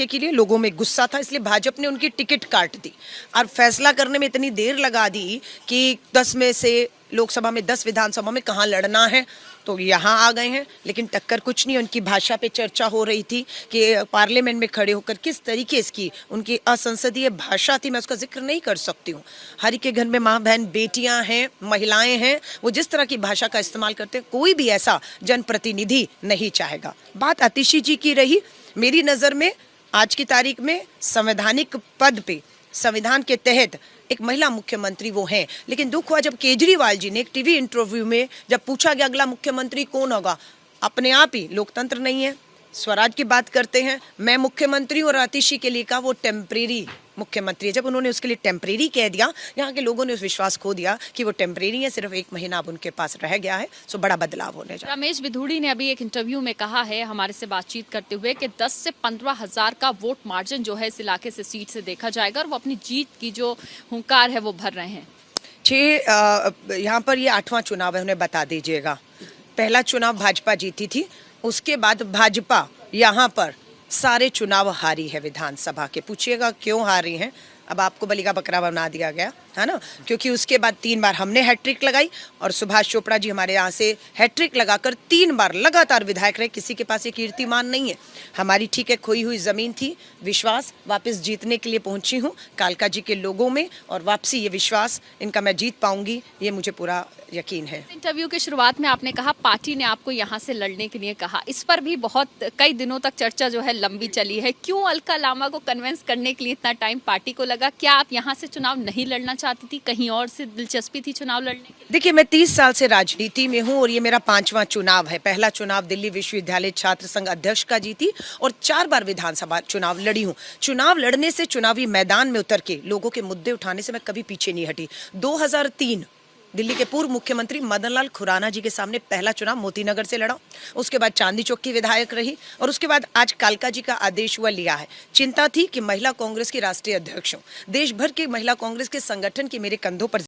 के लिए लोगों में गुस्सा था, इसलिए भाजपा ने उनकी टिकट काट दी और फैसला करने में इतनी देर लगा दी कि 10 में से लोकसभा में 10 विधानसभा में कहाँ लड़ना है, तो यहाँ आ गए हैं। लेकिन टक्कर कुछ नहीं, उनकी भाषा पे चर्चा हो रही थी कि पार्लियामेंट में खड़े होकर किस तरीके की उनकी असंसदीय भाषा थी, मैं उसका जिक्र नहीं कर सकती हूँ। हर एक के घर में माँ बहन बेटियाँ हैं, महिलाएं हैं, वो जिस तरह की भाषा का इस्तेमाल करते हैं कोई भी ऐसा जनप्रतिनिधि नहीं चाहेगा। बात आतिशी जी की रही, मेरी नज़र में आज की तारीख में संवैधानिक पद पे संविधान के तहत एक महिला मुख्यमंत्री वो हैं। लेकिन दुख हुआ जब केजरीवाल जी ने एक टीवी इंटरव्यू में जब पूछा गया अगला मुख्यमंत्री कौन होगा, अपने आप ही लोकतंत्र नहीं है, स्वराज की बात करते हैं, मैं मुख्यमंत्री और आतिशी के लिए कहा वो टेम्परेरी मुख्यमंत्री है। जब उन्होंने उसके लिए टेम्परेरी कह दिया, यहाँ के लोगों ने उस विश्वास खो दिया कि वो टेम्परेरी है, सिर्फ 1 महीना अब उनके पास रह गया है। सो बड़ा बदलाव होने जा रहा है। रमेश बिधूड़ी ने अभी एक इंटरव्यू में कहा है हमारे से बातचीत करते हुए कि 10 से 15 हजार का वोट मार्जिन जो है इस इलाके से सीट से देखा जाएगा और वो अपनी जीत की जो हुंकार है वो भर रहे हैं। यहाँ पर ये 8वां चुनाव है, उन्हें बता दीजिएगा। पहला चुनाव भाजपा जीती थी, उसके बाद भाजपा यहाँ पर सारे चुनाव हारी है विधानसभा के। पूछिएगा क्यों हारी हैं, अब आपको बलि का बकरा बना दिया गया है ना, क्योंकि उसके बाद 3 बार हमने हैट्रिक लगाई और सुभाष चोपड़ा जी हमारे यहाँ से हैट्रिक लगाकर 3 बार लगातार विधायक रहे। किसी के पास ये कीर्तिमान नहीं है। हमारी ठीक है खोई हुई जमीन थी, विश्वास वापस जीतने के लिए पहुंची हूँ कालका जी के लोगों में, और वापसी ये विश्वास इनका मैं जीत पाऊंगी, ये मुझे पूरा यकीन है। इंटरव्यू के शुरुआत में आपने कहा पार्टी ने आपको यहाँ से लड़ने के लिए कहा, इस पर भी बहुत कई दिनों तक चर्चा जो है लंबी चली है। क्यों अलका लामा को कन्विंस करने के लिए इतना टाइम पार्टी को लगा? क्या आप यहाँ से चुनाव नहीं लड़ना चाहती थी, कहीं और से दिलचस्पी थी चुनाव लड़ने की? देखिए, मैं 30 साल से राजनीति में हूँ और ये मेरा 5वां चुनाव है। पहला चुनाव दिल्ली विश्वविद्यालय छात्र संघ अध्यक्ष का जीती और 4 बार विधानसभा चुनाव लड़ी हूँ। चुनाव लड़ने से, चुनावी मैदान में उतर के लोगों के मुद्दे उठाने से मैं कभी पीछे नहीं हटी। 2003 दिल्ली के पूर्व मुख्यमंत्री मदन लाल खुराना जी के सामने पहला चुनाव मोतीनगर से लड़ा, उसके बाद चांदनी चौक की विधायक रही और उसके बाद आज कालका जी का आदेश हुआ लिया है। चिंता थी कि महिला कांग्रेस की राष्ट्रीय अध्यक्ष हूं, देश भर की महिला कांग्रेस के संगठन की मेरे कंधों पर